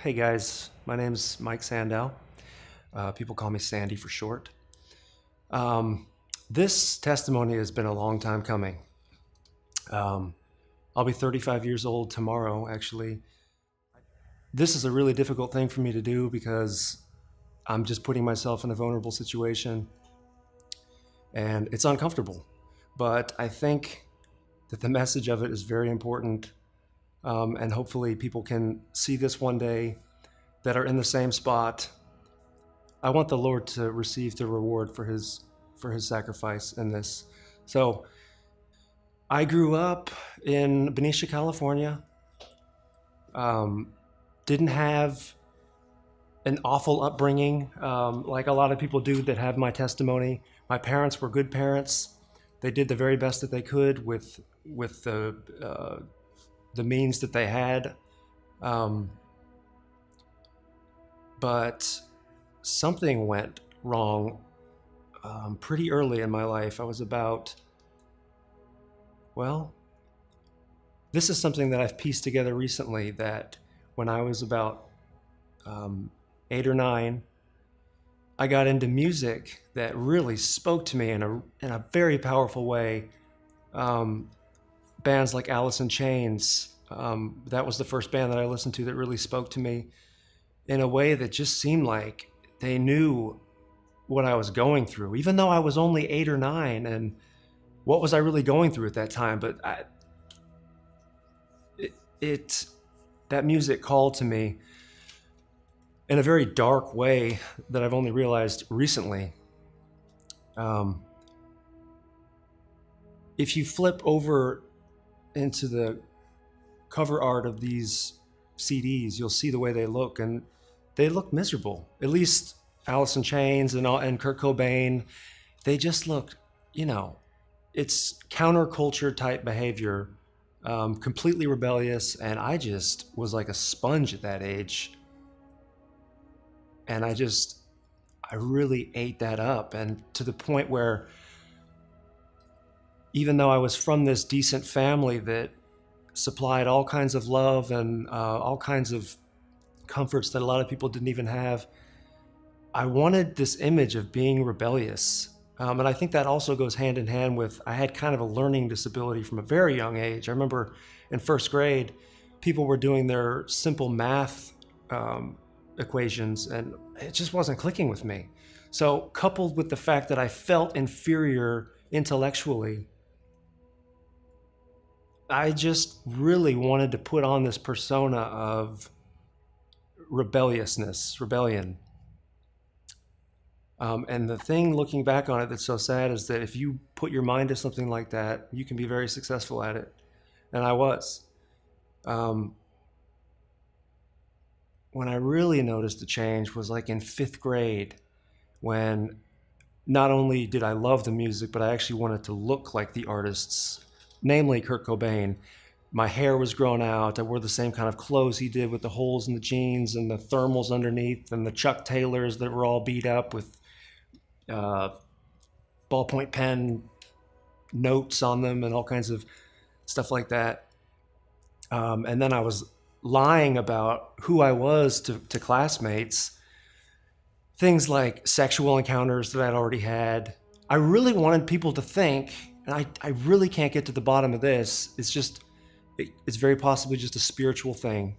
Hey guys, my name's Mike Sandow. People call me Sandy for short. Um, this testimony has been a long time coming. Um, I'll be 35 years old tomorrow, actually. This is a really difficult thing for me to do because I'm just putting myself in a vulnerable situation and it's uncomfortable. But I think that the message of it is very important, and hopefully people can see this one day that are in the same spot. I want the Lord to receive the reward for his sacrifice in this. So I grew up in Benicia, California. Didn't have an awful upbringing like a lot of people do that have my testimony. My parents were good parents. They did the very best that they could with the means that they had. But something went wrong pretty early in my life. I was about, well, this is something that I've pieced together recently, that when I was about 8 or 9, I got into music that really spoke to me in a very powerful way. Bands like Alice in Chains, that was the first band that I listened to that really spoke to me in a way that just seemed like they knew what I was going through, even though I was only 8 or 9. And what was I really going through at that time? But that music called to me in a very dark way that I've only realized recently. If you flip over into the cover art of these CDs, you'll see the way they look, and they look miserable. At least Alice in Chains and Kurt Cobain, they just look, it's counterculture type behavior, completely rebellious. And I just was like a sponge at that age. And I really ate that up. And to the point where, even though I was from this decent family that supplied all kinds of love and all kinds of comforts that a lot of people didn't even have, I wanted this image of being rebellious. And I think that also goes hand in hand with, I had kind of a learning disability from a very young age. I remember in first grade, people were doing their simple math equations, and it just wasn't clicking with me. So coupled with the fact that I felt inferior intellectually, I just really wanted to put on this persona of rebellion. And the thing looking back on it that's so sad is that if you put your mind to something like that, you can be very successful at it. And I was. When I really noticed the change was like in 5th grade, when not only did I love the music, but I actually wanted to look like the artists, namely Kurt Cobain. My hair was grown out. I wore the same kind of clothes he did, with the holes in the jeans and the thermals underneath, and the Chuck Taylors that were all beat up with ballpoint pen notes on them and all kinds of stuff like that. And then I was lying about who I was to classmates. Things like sexual encounters that I'd already had. I really wanted people to think, and I really can't get to the bottom of this. It's very possibly just a spiritual thing,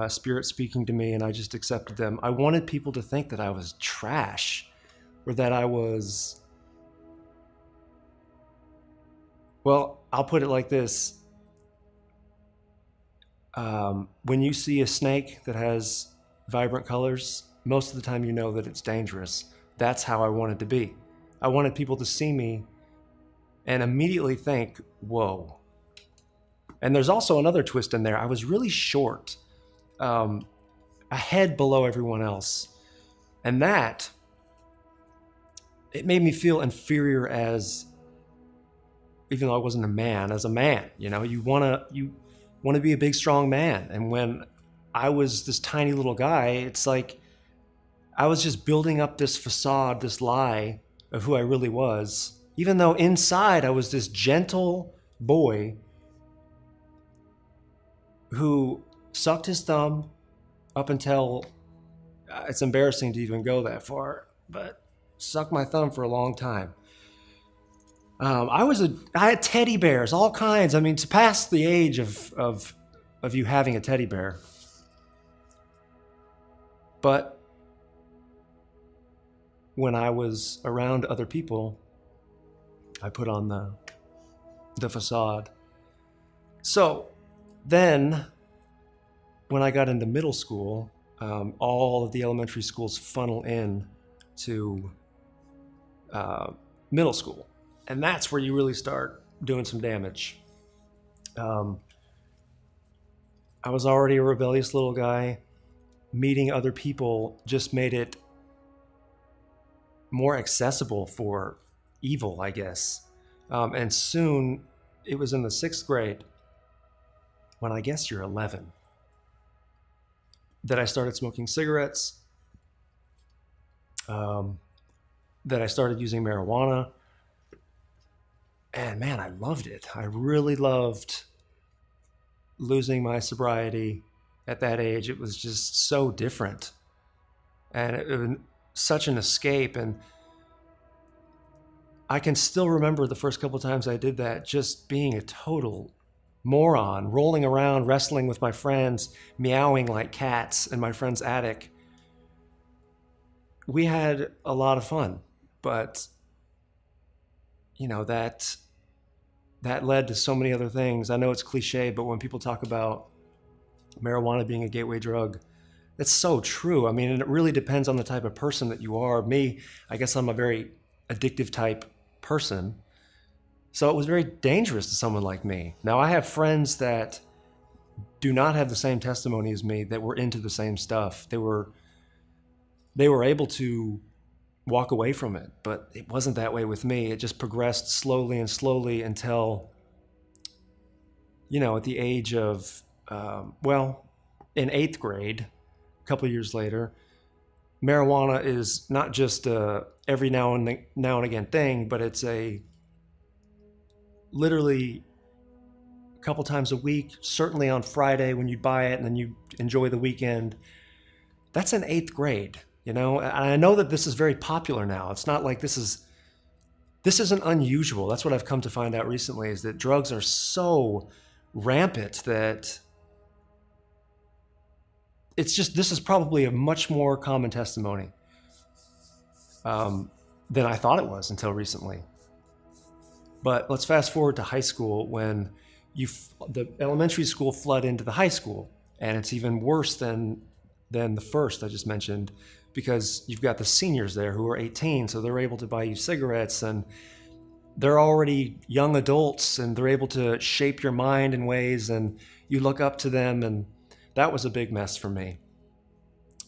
spirit speaking to me, and I just accepted them. I wanted people to think that I was trash, or that I was, well, I'll put it like this. When you see a snake that has vibrant colors, most of the time you know that it's dangerous. That's how I wanted to be. I wanted people to see me and immediately think, whoa. And there's also another twist in there. I was really short, a head below everyone else. And it made me feel inferior even though I wasn't a man, as a man. You want to be a big, strong man. And when I was this tiny little guy, it's like I was just building up this facade, this lie of who I really was, even though inside I was this gentle boy who sucked his thumb, up until it's embarrassing to even go that far, but sucked my thumb for a long time. I had teddy bears, all kinds. I mean, to pass the age of you having a teddy bear. But when I was around other people, I put on the facade. So then, when I got into middle school, all of the elementary schools funnel in to middle school. And that's where you really start doing some damage. I was already a rebellious little guy. Meeting other people just made it more accessible for evil, I guess. And soon, it was in the 6th grade, when I guess you're 11, that I started smoking cigarettes, that I started using marijuana. And man, I loved it. I really loved losing my sobriety at that age. It was just so different. And it was such an escape. And I can still remember the first couple of times I did that, just being a total moron, rolling around, wrestling with my friends, meowing like cats in my friend's attic. We had a lot of fun, but you know, that led to so many other things. I know it's cliche, but when people talk about marijuana being a gateway drug, that's so true. I mean, and it really depends on the type of person that you are. Me, I guess I'm a very addictive type person. So it was very dangerous to someone like me. Now, I have friends that do not have the same testimony as me, that were into the same stuff. They were able to walk away from it, but it wasn't that way with me. It just progressed slowly and slowly until, you know, at the age of, in 8th grade, a couple of years later, marijuana is not just a every now and again thing, but it's a literally a couple times a week, certainly on Friday when you buy it and then you enjoy the weekend. That's in 8th grade. You know, and I know that this is very popular now. It's not like this isn't unusual. That's what I've come to find out recently, is that drugs are so rampant that it's just, this is probably a much more common testimony than I thought it was until recently. But let's fast forward to high school, when the elementary school flood into the high school, and it's even worse than the first I just mentioned, because you've got the seniors there who are 18, so they're able to buy you cigarettes, and they're already young adults, and they're able to shape your mind in ways, and you look up to them, and that was a big mess for me.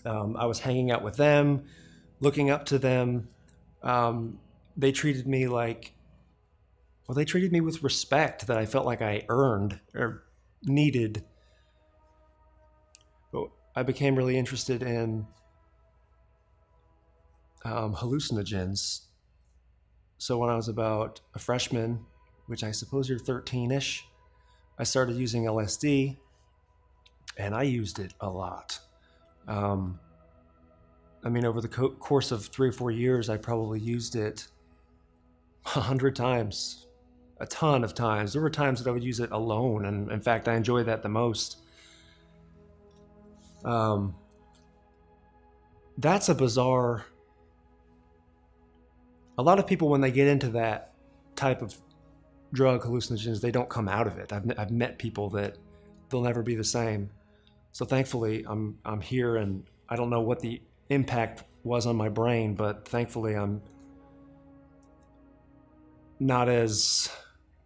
I was hanging out with them, looking up to them. They treated me with respect that I felt like I earned or needed. But I became really interested in hallucinogens. So when I was about a freshman, which I suppose you're 13-ish, I started using LSD, and I used it a lot. I mean, over the course of 3 or 4 years, I probably used it 100 times, a ton of times. There were times that I would use it alone, and in fact, I enjoyed that the most. That's a bizarre. A lot of people, when they get into that type of drug, hallucinogens, they don't come out of it. I've met people that they'll never be the same. So thankfully, I'm here, and I don't know what the impact was on my brain, but thankfully I'm not as,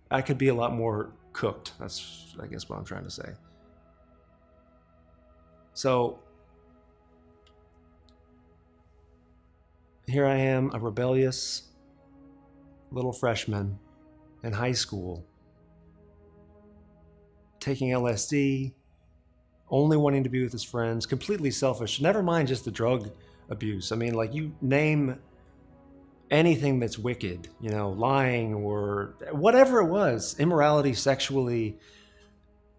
I could be a lot more cooked. That's, I guess, what I'm trying to say. So here I am, a rebellious little freshman in high school, taking LSD, only wanting to be with his friends, completely selfish. Never mind just the drug abuse. I mean, like, you name anything that's wicked, you know, lying or whatever it was, immorality, sexually,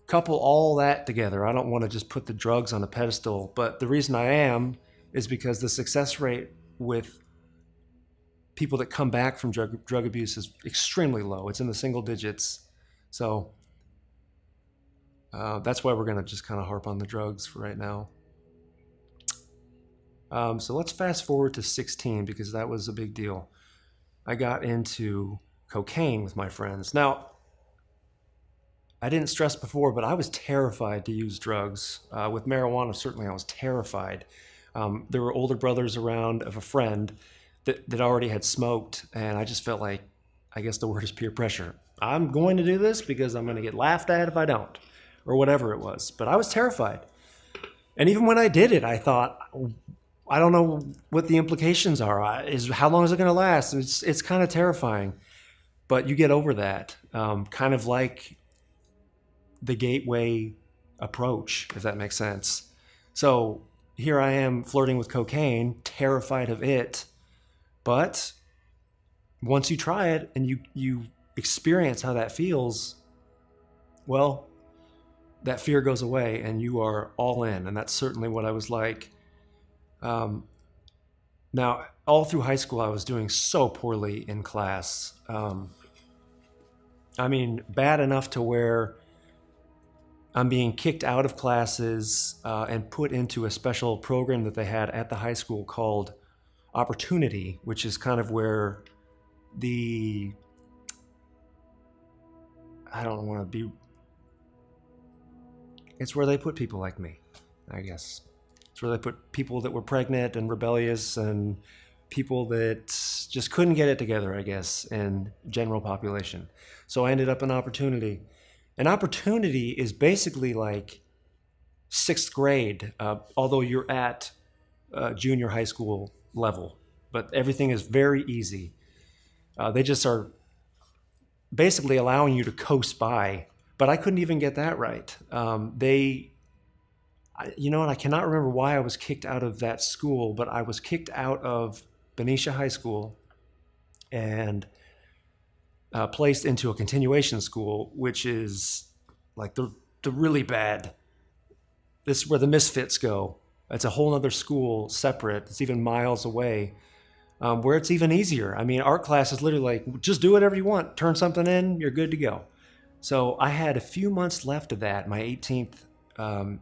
couple all that together, I don't want to just put the drugs on a pedestal, but the reason I am is because the success rate with people that come back from drug abuse is extremely low. It's in the single digits. So that's why we're going to just kind of harp on the drugs for right now. So let's fast forward to 16 because that was a big deal. I got into cocaine with my friends. Now, I didn't stress before, but I was terrified to use drugs. With marijuana, certainly I was terrified. There were older brothers around of a friend that already had smoked, and I just felt like, I guess the word is peer pressure. I'm going to do this because I'm going to get laughed at if I don't, or whatever it was. But I was terrified. And even when I did it, I thought, I don't know what the implications are. How long is it going to last? It's kind of terrifying. But you get over that, kind of like the gateway approach, if that makes sense. So here I am flirting with cocaine, terrified of it. But once you try it and you experience how that feels, well, that fear goes away and you are all in. And that's certainly what I was like. Now, all through high school, I was doing so poorly in class. I mean, bad enough to where I'm being kicked out of classes and put into a special program that they had at the high school called Opportunity, which is kind of where it's where they put people like me, I guess. It's where they put people that were pregnant and rebellious and people that just couldn't get it together, I guess, in general population. So I ended up in Opportunity. And Opportunity is basically like 6th grade, although you're at junior high school level. But everything is very easy. They just are basically allowing you to coast by. But I couldn't even get that right. You know, and I cannot remember why I was kicked out of that school, but I was kicked out of Benicia High School and placed into a continuation school, which is like the really bad. This is where the misfits go. It's a whole other school separate. It's even miles away, where it's even easier. I mean, art class is literally like, just do whatever you want. Turn something in, you're good to go. So I had a few months left of that, my 18th, I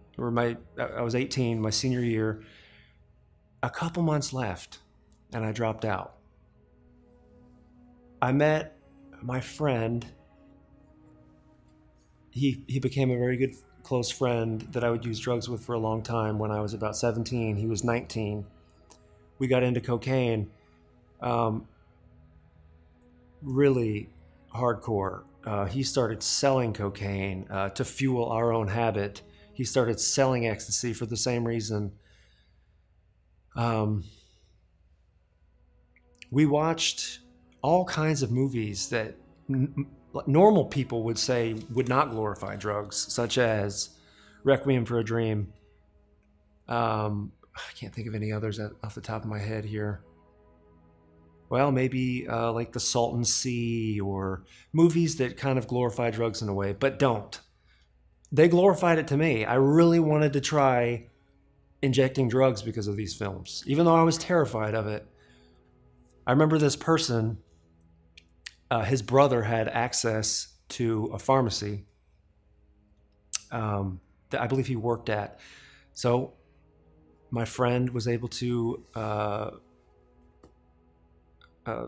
was 18, my senior year, a couple months left, and I dropped out. I met my friend. He became a very good close friend that I would use drugs with for a long time. When I was about 17, he was 19. We got into cocaine, really hardcore. He started selling cocaine to fuel our own habit. He started selling ecstasy for the same reason. We watched all kinds of movies that normal people would say would not glorify drugs, such as Requiem for a Dream. I can't think of any others off the top of my head here. Well, maybe like The Salton Sea, or movies that kind of glorify drugs in a way, but don't. They glorified it to me. I really wanted to try injecting drugs because of these films, even though I was terrified of it. I remember this person, his brother had access to a pharmacy that I believe he worked at. So my friend was able to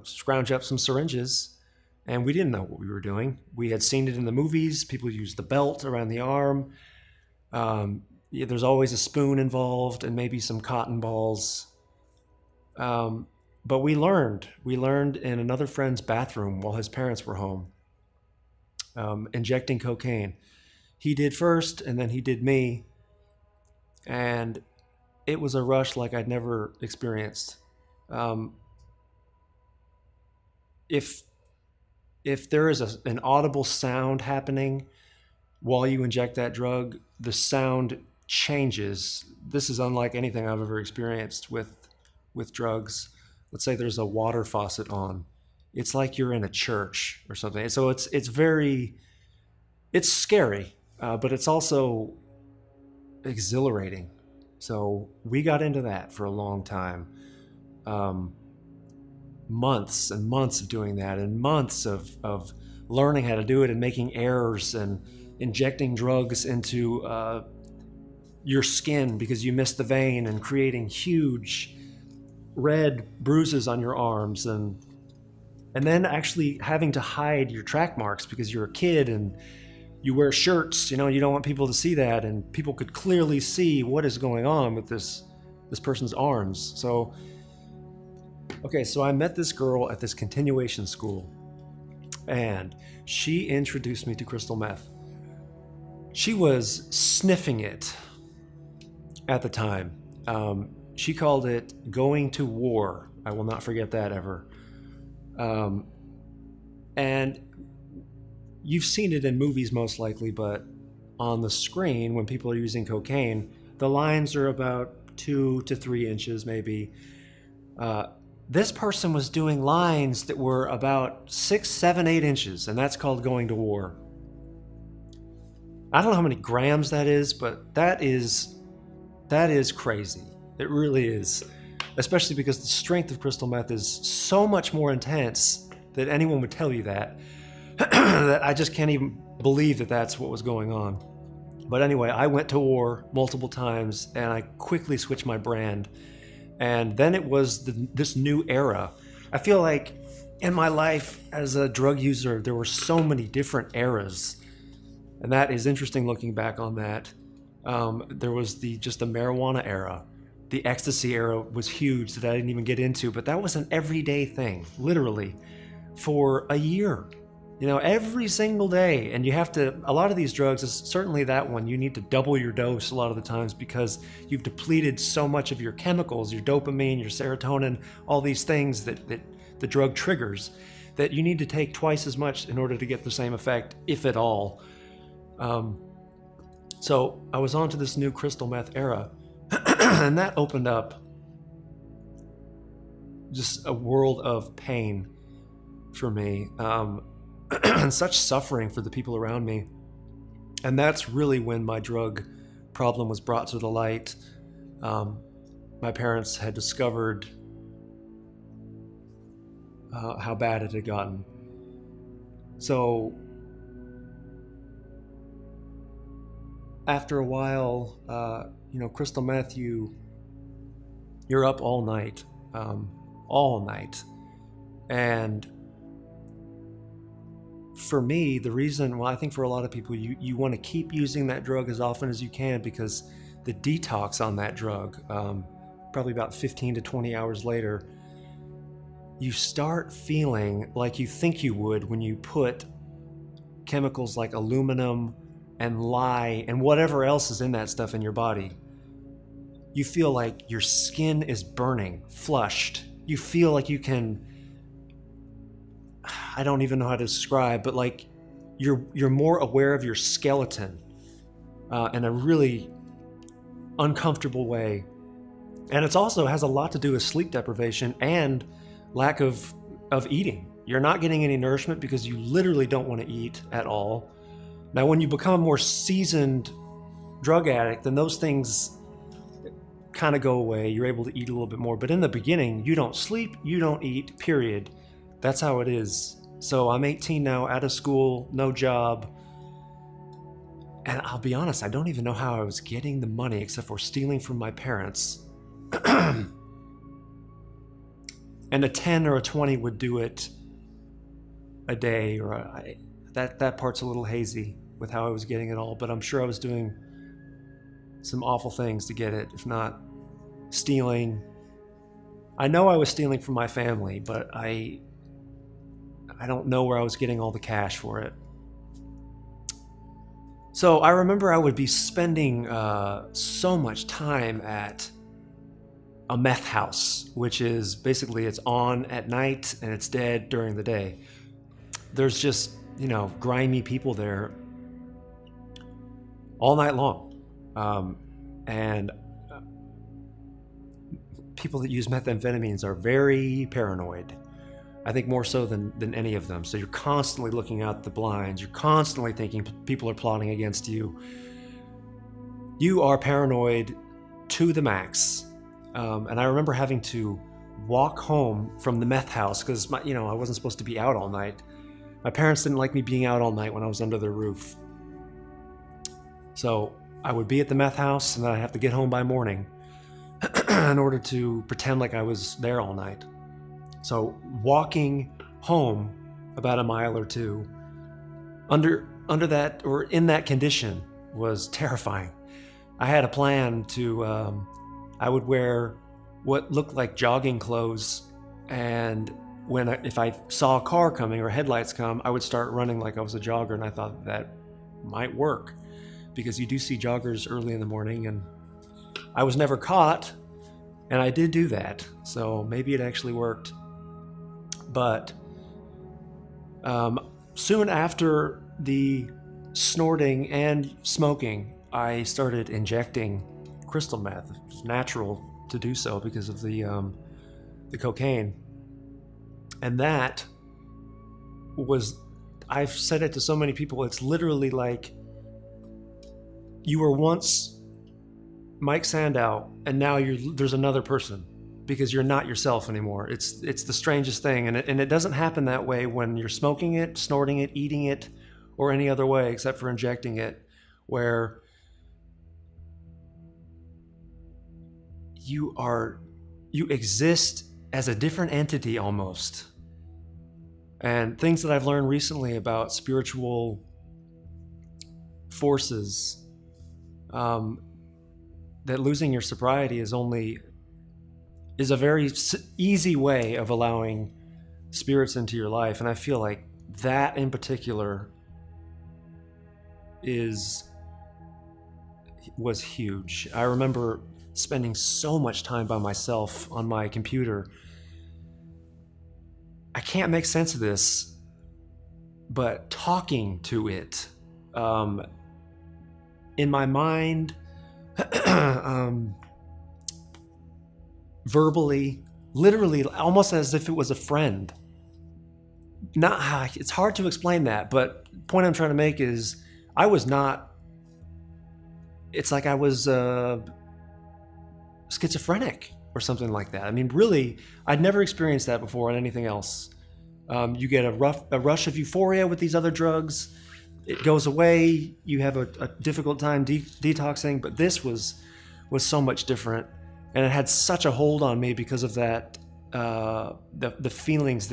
scrounge up some syringes, and we didn't know what we were doing. We had seen it in the movies. People used the belt around the arm. There's always a spoon involved and maybe some cotton balls. But we learned in another friend's bathroom while his parents were home, injecting cocaine. He did first, and then he did me. And it was a rush like I'd never experienced. If there is an audible sound happening while you inject that drug, the sound changes. This is unlike anything I've ever experienced with drugs. Let's say there's a water faucet on. It's like you're in a church or something. So it's scary. but it's also exhilarating. So we got into that for a long time. Um, Months and months of doing that, and months of learning how to do it and making errors and injecting drugs into your skin because you missed the vein and creating huge red bruises on your arms, and then actually having to hide your track marks because you're a kid and you wear shirts, you know, you don't want people to see that, and people could clearly see what is going on with this person's arms. So okay, so I met this girl at this continuation school, and she introduced me to crystal meth. She was sniffing it at the time. She called it going to war. I will not forget that ever. And you've seen it in movies most likely, but on the screen, when people are using cocaine, the lines are about 2 to 3 inches maybe. This person was doing lines that were about 6, 7, 8 inches, and that's called going to war. I don't know how many grams that is, but that is crazy. It really is. Especially because the strength of crystal meth is so much more intense that anyone would tell you that. That I just can't even believe that that's what was going on. But anyway, I went to war multiple times, and I quickly switched my brand. And then it was this new era. I feel like in my life as a drug user, there were so many different eras. And that is interesting looking back on that. There was just the marijuana era. The ecstasy era was huge that I didn't even get into, but that was an everyday thing, literally, for a year. You know, every single day. And you have to, a lot of these drugs, certainly that one, you need to double your dose a lot of the times because you've depleted so much of your chemicals, your dopamine, your serotonin, all these things that the drug triggers, that you need to take twice as much in order to get the same effect, if at all. So I was on to this new crystal meth era, and that opened up just a world of pain for me. And such suffering for the people around me. And that's really when my drug problem was brought to the light. My parents had discovered how bad it had gotten. So after a while, crystal meth, you're up all night, and for me, the reason, well, I think for a lot of people, you want to keep using that drug as often as you can because the detox on that drug, probably about 15 to 20 hours later, you start feeling like you think you would when you put chemicals like aluminum and lye and whatever else is in that stuff in your body. You feel like your skin is burning, flushed. You feel like you can, I don't even know how to describe, but like you're more aware of your skeleton in a really uncomfortable way. And it also has a lot to do with sleep deprivation and lack of eating. You're not getting any nourishment because you literally don't want to eat at all. Now, when you become a more seasoned drug addict, then those things kind of go away. You're able to eat a little bit more. But in the beginning, you don't sleep, you don't eat, period. That's how it is. So I'm 18 now, out of school, no job. And I'll be honest, I don't even know how I was getting the money except for stealing from my parents. And a 10 or a 20 would do it a day, or that part's a little hazy with how I was getting it all, but I'm sure I was doing some awful things to get it, if not stealing. I know I was stealing from my family, but I don't know where I was getting all the cash for it. So I remember I would be spending so much time at a meth house, which is basically it's on at night and it's dead during the day. There's just, grimy people there all night long. And people that use methamphetamines are very paranoid. I think more so than any of them. So you're constantly looking out the blinds. You're constantly thinking people are plotting against you. You are paranoid to the max. And I remember having to walk home from the meth house because I wasn't supposed to be out all night. My parents didn't like me being out all night when I was under their roof. So I would be at the meth house and then I'd have to get home by morning in order to pretend like I was there all night. So walking home about a mile or two under that or in that condition was terrifying. I had a plan to, I would wear what looked like jogging clothes, and if I saw a car coming or headlights come, I would start running like I was a jogger, and I thought that might work because you do see joggers early in the morning, and I was never caught, and I did do that, so maybe it actually worked. But soon after the snorting and smoking, I started injecting crystal meth. It was natural to do so because of the cocaine. And that was, I've said it to so many people, it's literally like you were once Mike Sandow and now there's another person because you're not yourself anymore. It's the strangest thing. And it doesn't happen that way when you're smoking it, snorting it, eating it, or any other way except for injecting it, where you exist as a different entity almost. And things that I've learned recently about spiritual forces, that losing your sobriety is a very easy way of allowing spirits into your life. And I feel like that in particular was huge. I remember spending so much time by myself on my computer. I can't make sense of this, but talking to it in my mind, verbally, literally, almost as if it was a friend. It's hard to explain that, but the point I'm trying to make is it's like I was schizophrenic or something like that. I mean, really, I'd never experienced that before on anything else. You get a rush of euphoria with these other drugs. It goes away. You have a difficult time detoxing, but this was so much different, and it had such a hold on me because of that. The feelings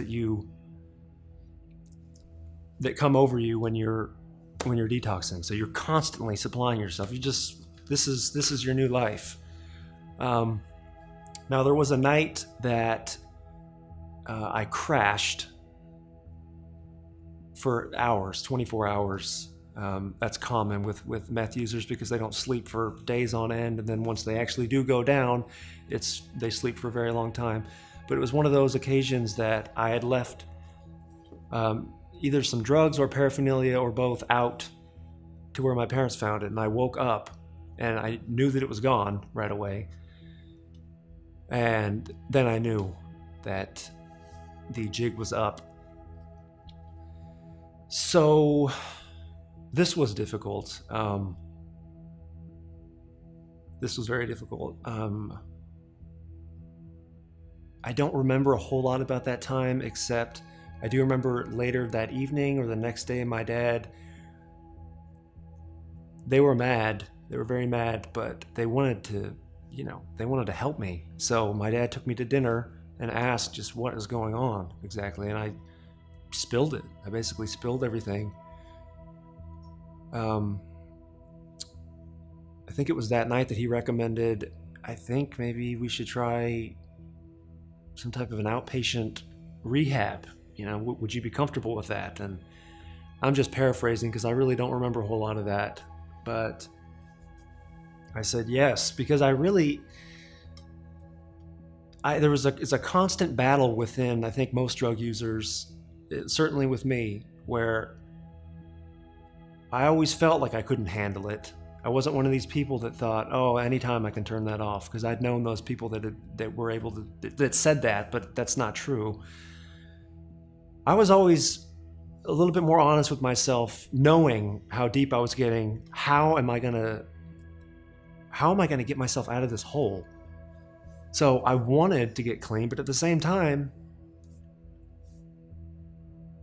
that come over you when you're detoxing. So you're constantly supplying yourself. This is your new life. Now there was a night that I crashed for hours, 24 hours. That's common with meth users because they don't sleep for days on end, and then once they actually do go down, they sleep for a very long time. But it was one of those occasions that I had left either some drugs or paraphernalia or both out to where my parents found it, and I woke up and I knew that it was gone right away. And then I knew that the jig was up. So this was difficult. This was very difficult. I don't remember a whole lot about that time, except I do remember later that evening or the next day, my dad, they were mad. They were very mad, but they wanted to help me. So my dad took me to dinner and asked just what is going on exactly. And I spilled it. I basically spilled everything. I think it was that night that he recommended, I think maybe we should try some type of an outpatient rehab. Would you be comfortable with that? And I'm just paraphrasing because I really don't remember a whole lot of that. But I said yes, because it's a constant battle within, I think, most drug users, certainly with me, where I always felt like I couldn't handle it. I wasn't one of these people that thought, oh, anytime I can turn that off, because I'd known those people that were able to, that said that, but that's not true. I was always a little bit more honest with myself, knowing how deep I was getting. How am I gonna get myself out of this hole? So I wanted to get clean, but at the same time,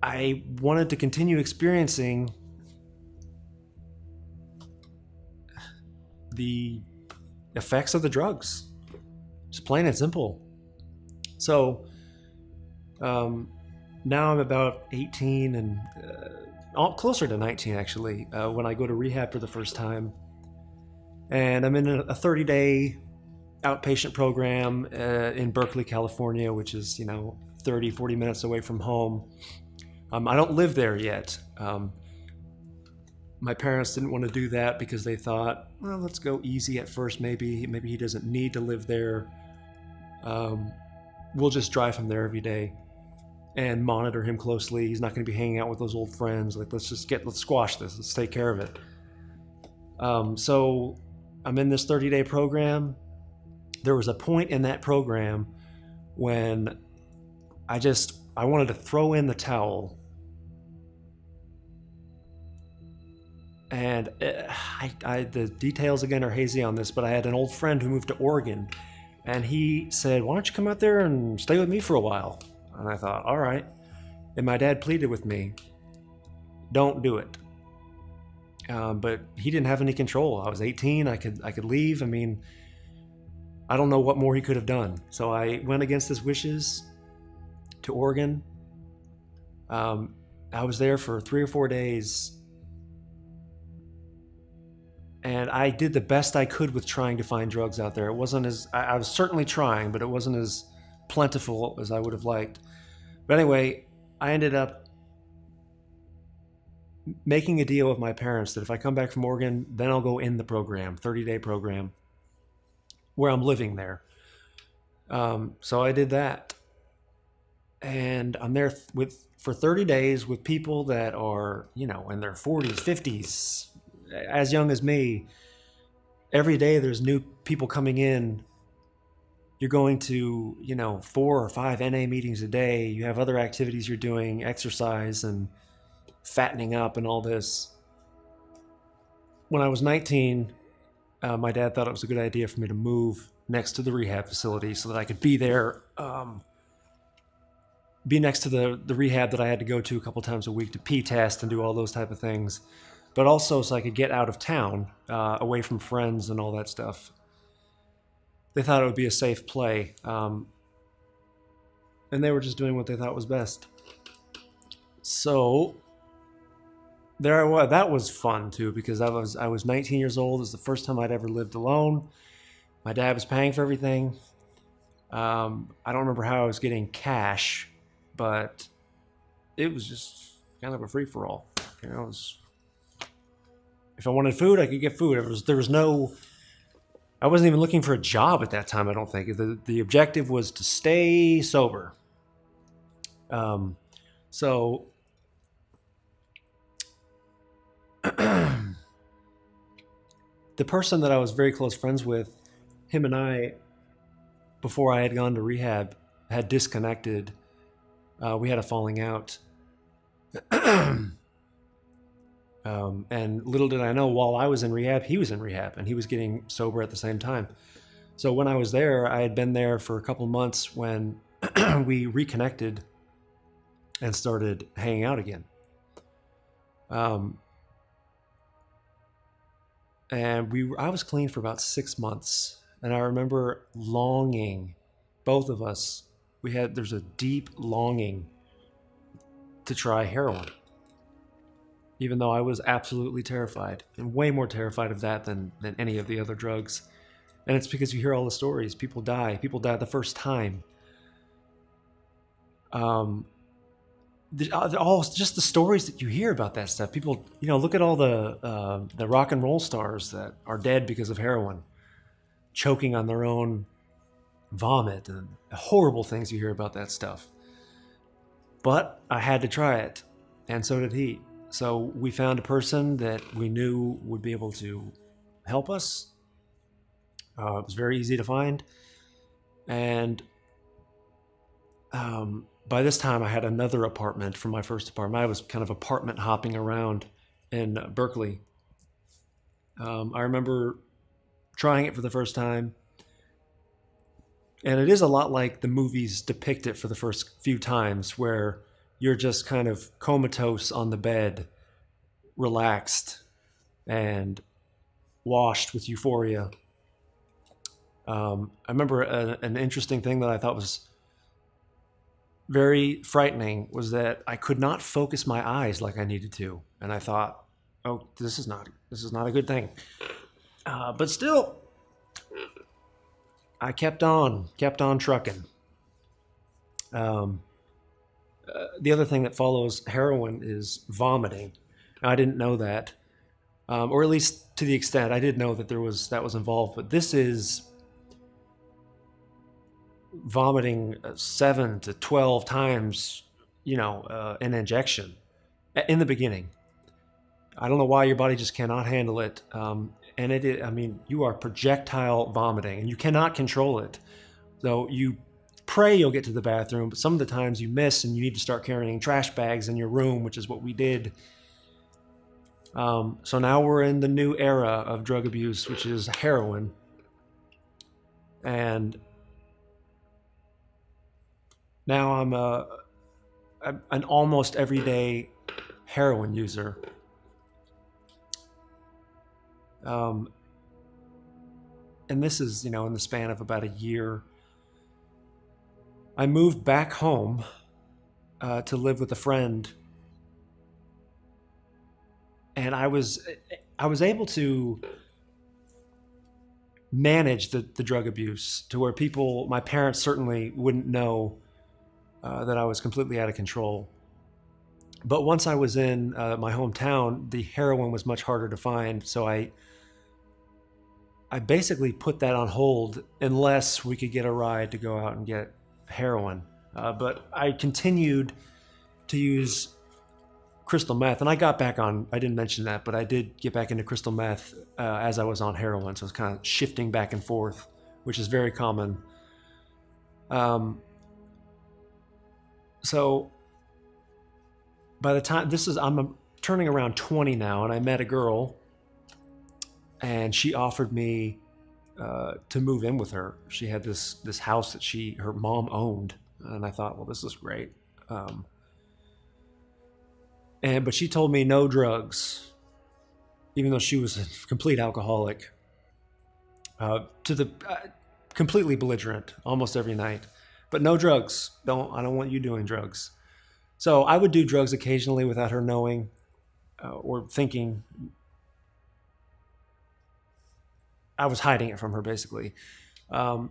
I wanted to continue experiencing the effects of the drugs. Just plain and simple. So now I'm about 18 and closer to 19 actually, when I go to rehab for the first time. And I'm in a 30-day outpatient program in Berkeley, California, which is, 30, 40 minutes away from home. I don't live there yet. My parents didn't want to do that because they thought, well, let's go easy at first. Maybe he doesn't need to live there. We'll just drive him there every day and monitor him closely. He's not going to be hanging out with those old friends. Like, let's squash this. Let's take care of it. So I'm in this 30-day program. There was a point in that program when I wanted to throw in the towel. And the details again are hazy on this, but I had an old friend who moved to Oregon, and he said, why don't you come out there and stay with me for a while? And I thought, all right. And my dad pleaded with me, don't do it. But he didn't have any control. I was 18. I could leave. I mean, I don't know what more he could have done. So I went against his wishes to Oregon. I was there for 3 or 4 days. And I did the best I could with trying to find drugs out there. It wasn't I was certainly trying, but it wasn't as plentiful as I would have liked. But anyway, I ended up making a deal with my parents that if I come back from Oregon, then I'll go in the program, 30-day program, where I'm living there. So I did that. And I'm there for 30 days with people that are, in their 40s, 50s, as young as me. Every day there's new people coming in. You're going to, 4 or 5 NA meetings a day. You have other activities you're doing, exercise and fattening up and all this. When I was 19, my dad thought it was a good idea for me to move next to the rehab facility so that I could be there, be next to the rehab that I had to go to a couple times a week to pee test and do all those type of things, but also so I could get out of town, away from friends and all that stuff. They thought it would be a safe play, and they were just doing what they thought was best. So there I was. That was fun too, because I was 19 years old. It was the first time I'd ever lived alone. My dad was paying for everything. I don't remember how I was getting cash, but it was just kind of a free-for-all. If I wanted food, I could get food. I wasn't even looking for a job at that time, I don't think. The objective was to stay sober. So the person that I was very close friends with, him and I, before I had gone to rehab, had disconnected. We had a falling out. And little did I know, while I was in rehab, he was in rehab, and he was getting sober at the same time. So when I was there, I had been there for a couple months when we reconnected and started hanging out again. And I was clean for about 6 months, and I remember longing, both of us, there's a deep longing to try heroin. Even though I was absolutely terrified, and way more terrified of that than any of the other drugs. And it's because you hear all the stories. People die the first time. Just the stories that you hear about that stuff. People, look at all the rock and roll stars that are dead because of heroin, choking on their own vomit, and horrible things you hear about that stuff. But I had to try it, and so did he. So we found a person that we knew would be able to help us. It was very easy to find. And by this time I had another apartment from my first apartment. I was kind of apartment hopping around in Berkeley. I remember trying it for the first time, and it is a lot like the movies depict it for the first few times, where you're just kind of comatose on the bed, relaxed, and washed with euphoria. I remember an interesting thing that I thought was very frightening was that I could not focus my eyes like I needed to, and I thought, "Oh, this is not a good thing." But still, I kept on trucking. The other thing that follows heroin is vomiting. I didn't know that, or at least to the extent I did know that that was involved. But this is vomiting 7 to 12 times, an injection in the beginning. I don't know why your body just cannot handle it. And you are projectile vomiting and you cannot control it. So you pray you'll get to the bathroom, but some of the times you miss and you need to start carrying trash bags in your room, which is what we did. So now we're in the new era of drug abuse, which is heroin. And now I'm an almost everyday heroin user. And this is, in the span of about a year. I moved back home to live with a friend, and I was able to manage the drug abuse to where my parents certainly wouldn't know that I was completely out of control. But once I was in my hometown, the heroin was much harder to find, so I basically put that on hold unless we could get a ride to go out and get heroin. But I continued to use crystal meth, and I didn't mention that, but I did get back into crystal meth as I was on heroin, so I was kind of shifting back and forth, which is very common. So by the time I'm turning around 20 now, and I met a girl, and she offered me to move in with her. She had this house that her mom owned, and I thought, well, this is great. But she told me no drugs, even though she was a complete alcoholic, completely belligerent almost every night. But no drugs. I don't want you doing drugs. So I would do drugs occasionally without her knowing or thinking. I was hiding it from her, basically. But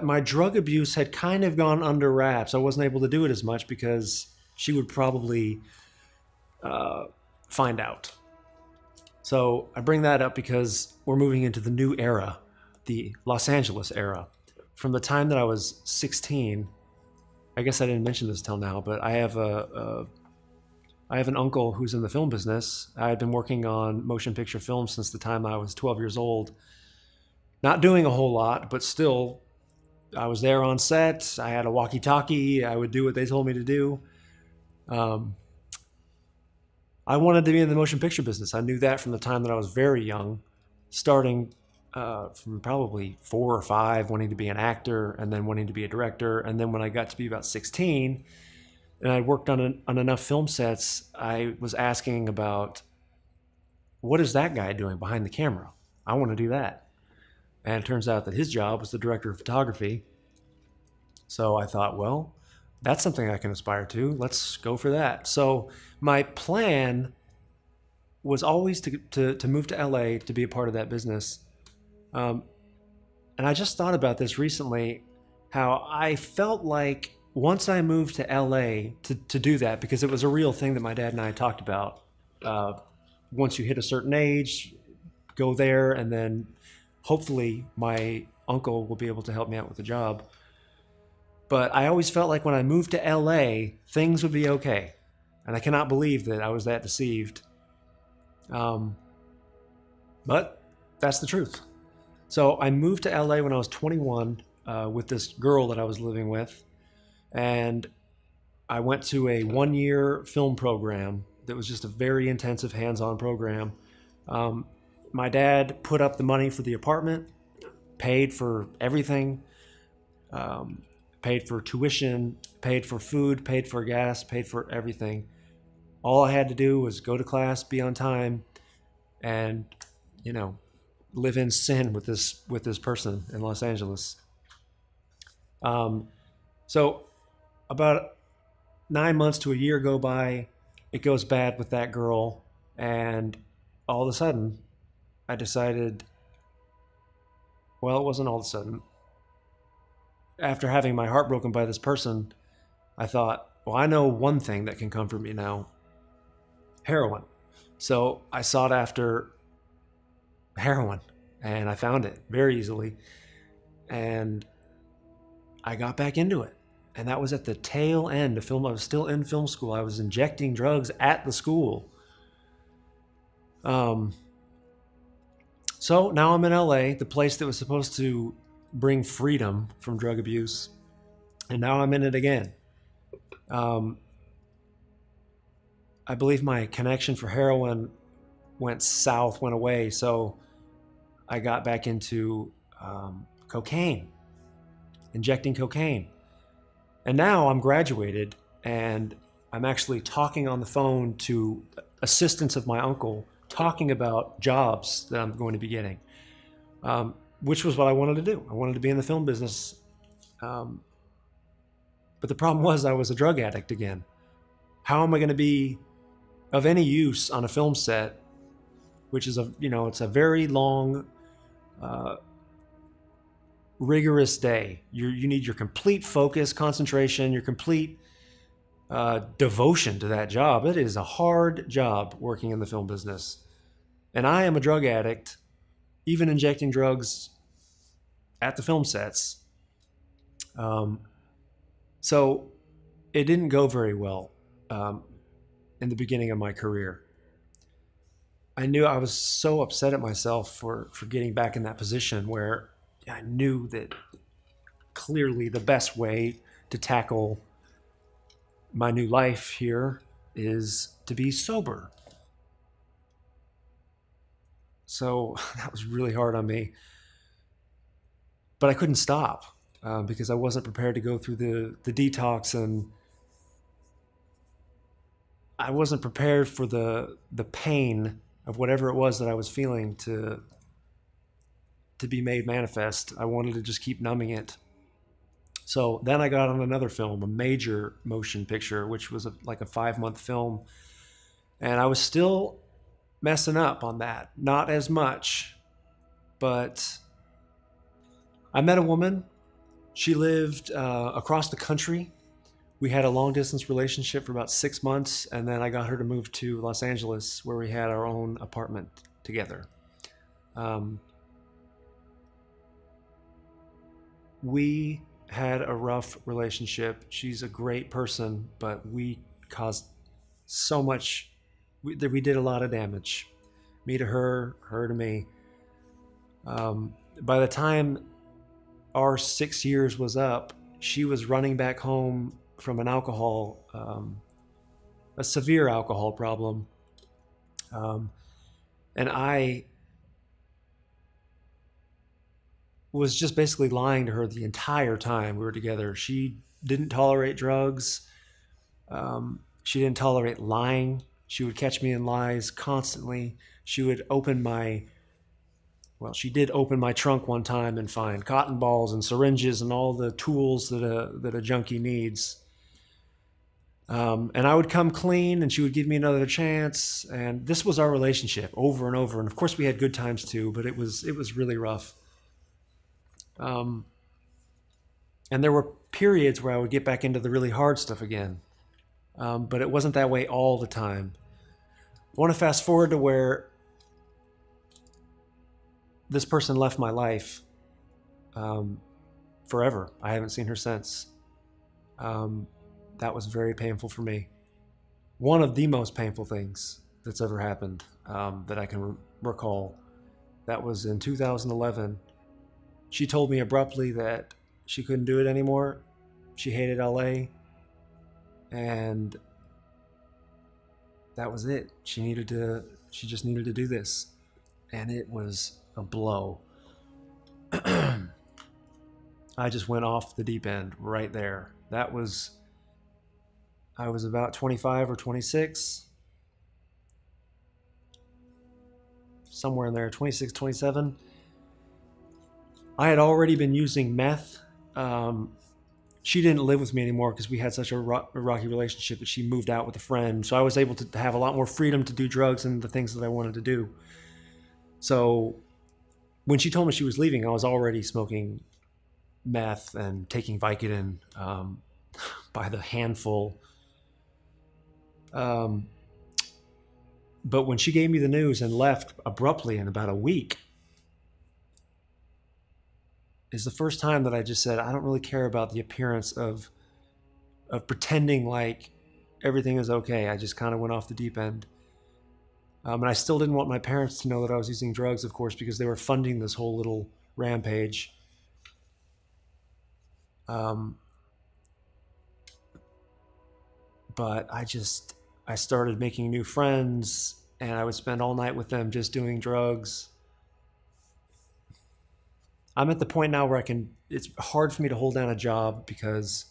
my drug abuse had kind of gone under wraps. I wasn't able to do it as much because she would probably find out. So I bring that up because we're moving into the new era, the Los Angeles era. From the time that I was 16, I guess I didn't mention this till now, but I have an uncle who's in the film business. I had been working on motion picture films since the time I was 12 years old. Not doing a whole lot, but still, I was there on set. I had a walkie-talkie. I would do what they told me to do. I wanted to be in the motion picture business. I knew that from the time that I was very young, starting from probably 4 or 5, wanting to be an actor, and then wanting to be a director. And then when I got to be about 16, and I worked on enough film sets, I was asking about, what is that guy doing behind the camera? I want to do that. And it turns out that his job was the director of photography. So I thought, well, that's something I can aspire to. Let's go for that. So my plan was always to move to LA to be a part of that business. And I just thought about this recently, how I felt like once I moved to LA to do that, because it was a real thing that my dad and I talked about. Once you hit a certain age, go there, and then hopefully my uncle will be able to help me out with the job. But I always felt like when I moved to LA, things would be okay. And I cannot believe that I was that deceived. But that's the truth. So I moved to LA when I was 21 with this girl that I was living with. And I went to a 1-year film program that was just a very intensive hands-on program. Um, my dad put up the money for the apartment, paid for everything, um, paid for tuition, paid for food, paid for gas, paid for everything. All I had to do was go to class, be on time, and, you know, live in sin with this person in Los Angeles. Um, so about 9 months to a year go by, it goes bad with that girl, and all of a sudden, I decided. Well, it wasn't all of a sudden. After having my heart broken by this person, I thought, well, I know one thing that can comfort me now: heroin. So I sought after heroin, and I found it very easily, and I got back into it. And that was at the tail end of film. I was still in film school. I was injecting drugs at the school. Um, so now I'm in LA, the place that was supposed to bring freedom from drug abuse, and now I'm in it again. Um, I believe my connection for heroin went south, went away, so I got back into cocaine, injecting cocaine. And now I'm graduated, and I'm actually talking on the phone to assistants of my uncle, talking about jobs that I'm going to be getting, which was what I wanted to do. I wanted to be in the film business. But the problem was I was a drug addict again. How am I going to be of any use on a film set, which is it's a very long, rigorous day. You need your complete focus, concentration, your complete devotion to that job. It is a hard job working in the film business. And I am a drug addict, even injecting drugs at the film sets. So it didn't go very well in the beginning of my career. I knew I was so upset at myself for getting back in that position where I knew that clearly the best way to tackle my new life here is to be sober. So that was really hard on me. But I couldn't stop because I wasn't prepared to go through the detox, and I wasn't prepared for the pain of whatever it was that I was feeling to be made manifest. I wanted to just keep numbing it. So then I got on another film, a major motion picture, which was like a 5-month film. And I was still messing up on that. Not as much, but I met a woman. She lived across the country. We had a long distance relationship for about 6 months, and then I got her to move to Los Angeles, where we had our own apartment together. We had a rough relationship. She's a great person, but we caused so much, we did a lot of damage. Me to her, her to me. By the time our 6 years was up, she was running back home from an alcohol, a severe alcohol problem. And I was just basically lying to her the entire time we were together. She didn't tolerate drugs. She didn't tolerate lying. She would catch me in lies constantly. She would she did open my trunk one time and find cotton balls and syringes and all the tools that a junkie needs. And I would come clean, and she would give me another chance. And this was our relationship over and over. And of course we had good times too, but it was really rough. And there were periods where I would get back into the really hard stuff again. But it wasn't that way all the time. I want to fast forward to where this person left my life forever. I haven't seen her since. That was very painful for me. One of the most painful things that's ever happened that I can recall. That was in 2011. She told me abruptly that she couldn't do it anymore, She hated LA, and that was it. She just needed to do this, and it was a blow. I just went off the deep end right there. I was about 25 or 26, somewhere in there, 26, 27. I had already been using meth. She didn't live with me anymore because we had such a rocky relationship that she moved out with a friend. So I was able to have a lot more freedom to do drugs and the things that I wanted to do. So when she told me she was leaving, I was already smoking meth and taking Vicodin by the handful. But when she gave me the news and left abruptly in about a week, is the first time that I just said, I don't really care about the appearance of pretending like everything is okay. I just kind of went off the deep end. And I still didn't want my parents to know that I was using drugs, of course, because they were funding this whole little rampage. But I started making new friends, and I would spend all night with them just doing drugs. I'm at the point now where it's hard for me to hold down a job because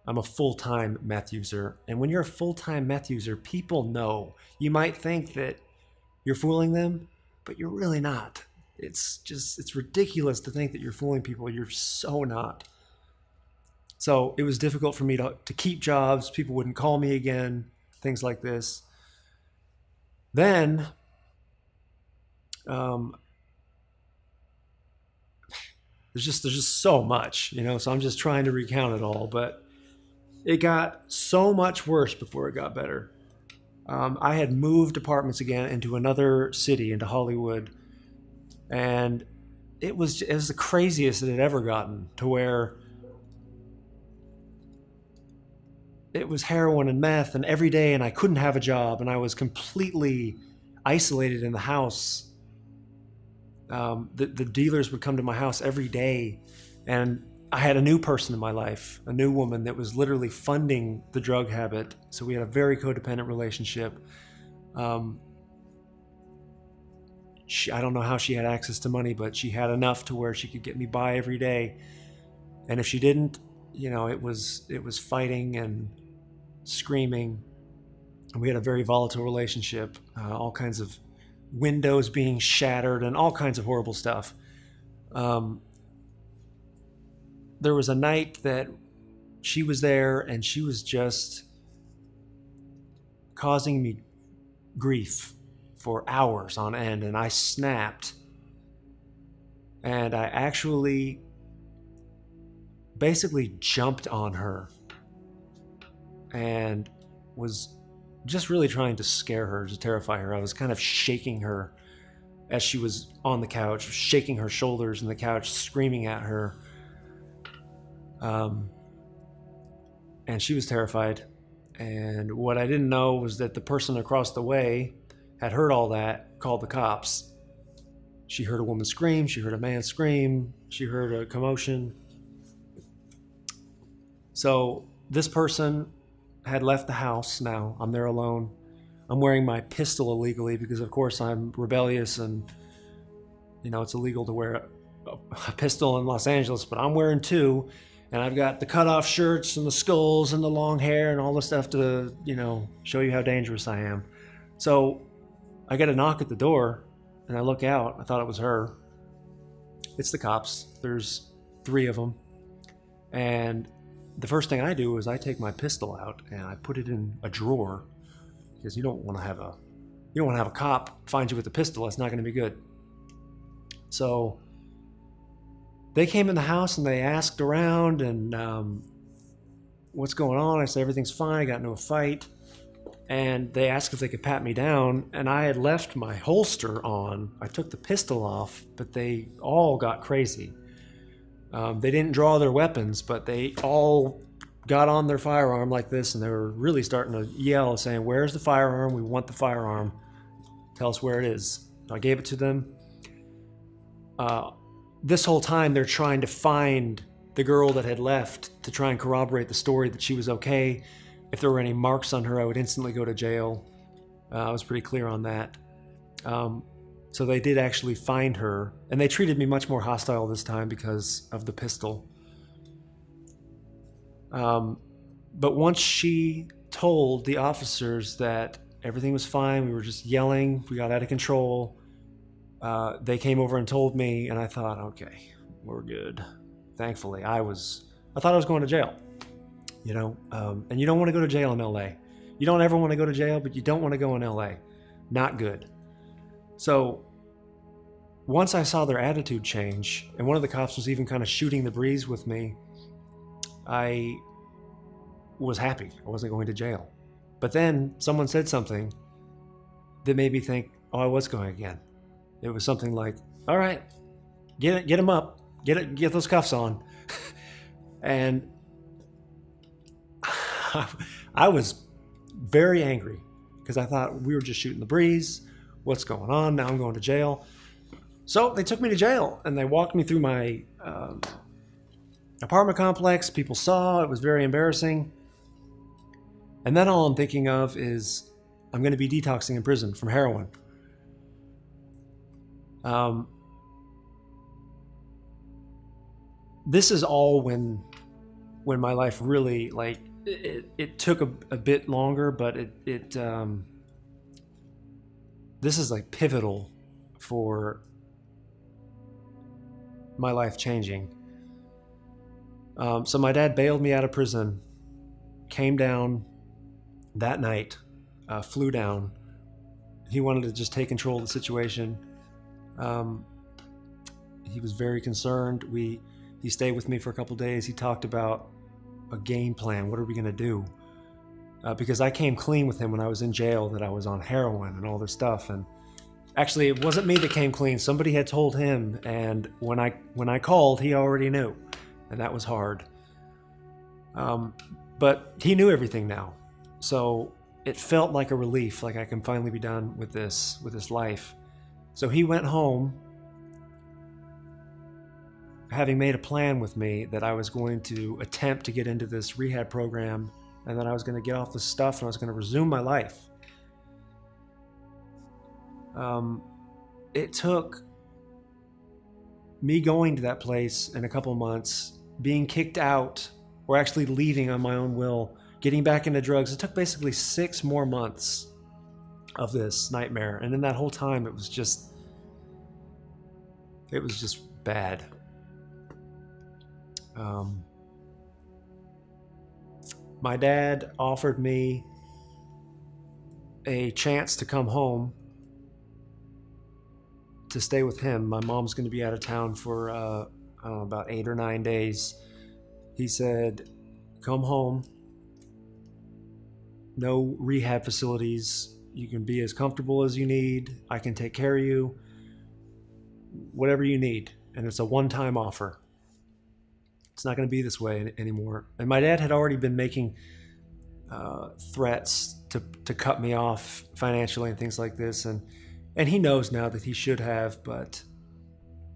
I'm a full-time meth user. And when you're a full-time meth user, people know. You might think that you're fooling them, but you're really not. It's ridiculous to think that you're fooling people. You're so not. So it was difficult for me to keep jobs. People wouldn't call me again, things like this. Then, there's just so much, so I'm just trying to recount it all, but it got so much worse before it got better. I had moved apartments again into another city, into Hollywood, and it was the craziest it had ever gotten, to where it was heroin and meth and every day, and I couldn't have a job, and I was completely isolated in the house. The dealers would come to my house every day, and I had a new person in my life, a new woman that was literally funding the drug habit. So we had a very codependent relationship. I don't know how she had access to money, but she had enough to where she could get me by every day. And if she didn't, it was fighting and screaming. And we had a very volatile relationship, all kinds of windows being shattered and all kinds of horrible stuff. There was a night that she was there, and she was just causing me grief for hours on end, and I snapped. And I actually basically jumped on her and was just really trying to scare her, to terrify her. I was kind of shaking her as she was on the couch, shaking her shoulders in the couch, screaming at her. And she was terrified. And what I didn't know was that the person across the way had heard all that, called the cops. She heard a woman scream, she heard a man scream, she heard a commotion. So this person had left the house. Now I'm there alone. I'm wearing my pistol illegally because, of course, I'm rebellious, and it's illegal to wear a pistol in Los Angeles, but I'm wearing two, and I've got the cutoff shirts and the skulls and the long hair and all the stuff to show you how dangerous I am. So I get a knock at the door, and I look out. I thought it was her. It's the cops. There's 3 of them, and the first thing I do is I take my pistol out and I put it in a drawer, because you don't want to have a cop find you with a pistol. That's not going to be good. So they came in the house and they asked around, and what's going on? I said everything's fine. I got into a fight, and they asked if they could pat me down, and I had left my holster on. I took the pistol off, but they all got crazy. They didn't draw their weapons, but they all got on their firearm like this, and they were really starting to yell, saying, "Where's the firearm? We want the firearm. Tell us where it is." I gave it to them. This whole time, they're trying to find the girl that had left to try and corroborate the story that she was okay. If there were any marks on her, I would instantly go to jail. I was pretty clear on that. So they did actually find her, and they treated me much more hostile this time because of the pistol. But once she told the officers that everything was fine, we were just yelling, we got out of control, they came over and told me, and I thought, okay, we're good. Thankfully, I thought I was going to jail, and you don't want to go to jail in LA. You don't ever want to go to jail, but you don't want to go in LA. Not good. So once I saw their attitude change, and one of the cops was even kind of shooting the breeze with me, I was happy. I wasn't going to jail. But then someone said something that made me think, oh, I was going again. It was something like, all right, get him up, get those cuffs on. And I was very angry because I thought we were just shooting the breeze. What's going on? Now I'm going to jail. So they took me to jail and they walked me through my apartment complex. People saw, it was very embarrassing. And then all I'm thinking of is I'm going to be detoxing in prison from heroin. This is all when my life really, like, it took a bit longer, but this is like pivotal for my life changing. So my dad bailed me out of prison, came down that night, flew down. He wanted to just take control of the situation. He was very concerned. He stayed with me for a couple days. He talked about a game plan. What are we going to do? Because I came clean with him when I was in jail that I was on heroin and all this stuff. And actually, it wasn't me that came clean. Somebody had told him, and when I called, he already knew, and that was hard. But he knew everything now, so it felt like a relief, like I can finally be done with this life. So he went home, having made a plan with me that I was going to attempt to get into this rehab program, and then I was going to get off the stuff and I was going to resume my life. It took me going to that place in a couple months, being kicked out, or actually leaving on my own will, getting back into drugs. It took basically 6 more months of this nightmare. And in that whole time, it was just bad. My dad offered me a chance to come home to stay with him. My mom's going to be out of town for I don't know, about 8 or 9 days. He said, come home. No rehab facilities. You can be as comfortable as you need. I can take care of you. Whatever you need. And it's a one-time offer. It's not going to be this way anymore. And my dad had already been making threats to cut me off financially and things like this. And he knows now that he should have, but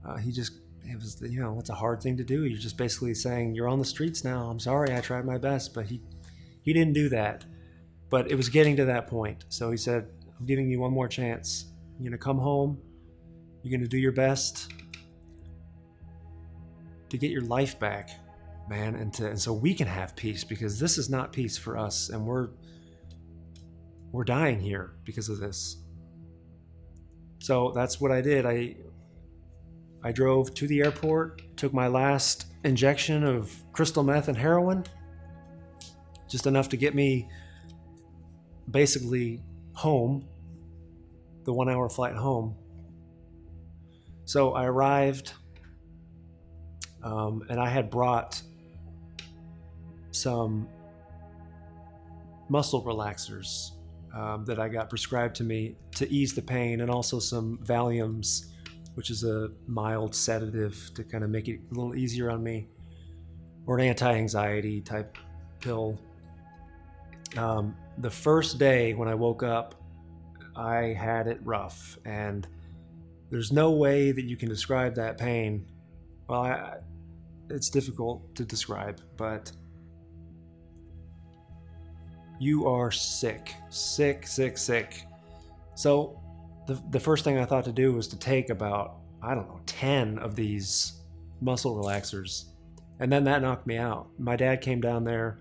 it was, it's a hard thing to do. You're just basically saying, you're on the streets now. I'm sorry, I tried my best, but he didn't do that. But it was getting to that point. So he said, I'm giving you one more chance. You're going to come home. You're going to do your best to get your life back, man, and so we can have peace, because this is not peace for us, and we're dying here because of this. So that's what I did. I drove to the airport, took my last injection of crystal meth and heroin, just enough to get me basically home, the 1-hour flight home. So I arrived, and I had brought some muscle relaxers that I got prescribed to me to ease the pain, and also some Valiums, which is a mild sedative to kind of make it a little easier on me, or an anti-anxiety type pill. The first day when I woke up, I had it rough, and there's no way that you can describe that pain. Well, it's difficult to describe, but you are sick. So the first thing I thought to do was to take about, I don't know, 10 of these muscle relaxers. And then that knocked me out. My dad came down there,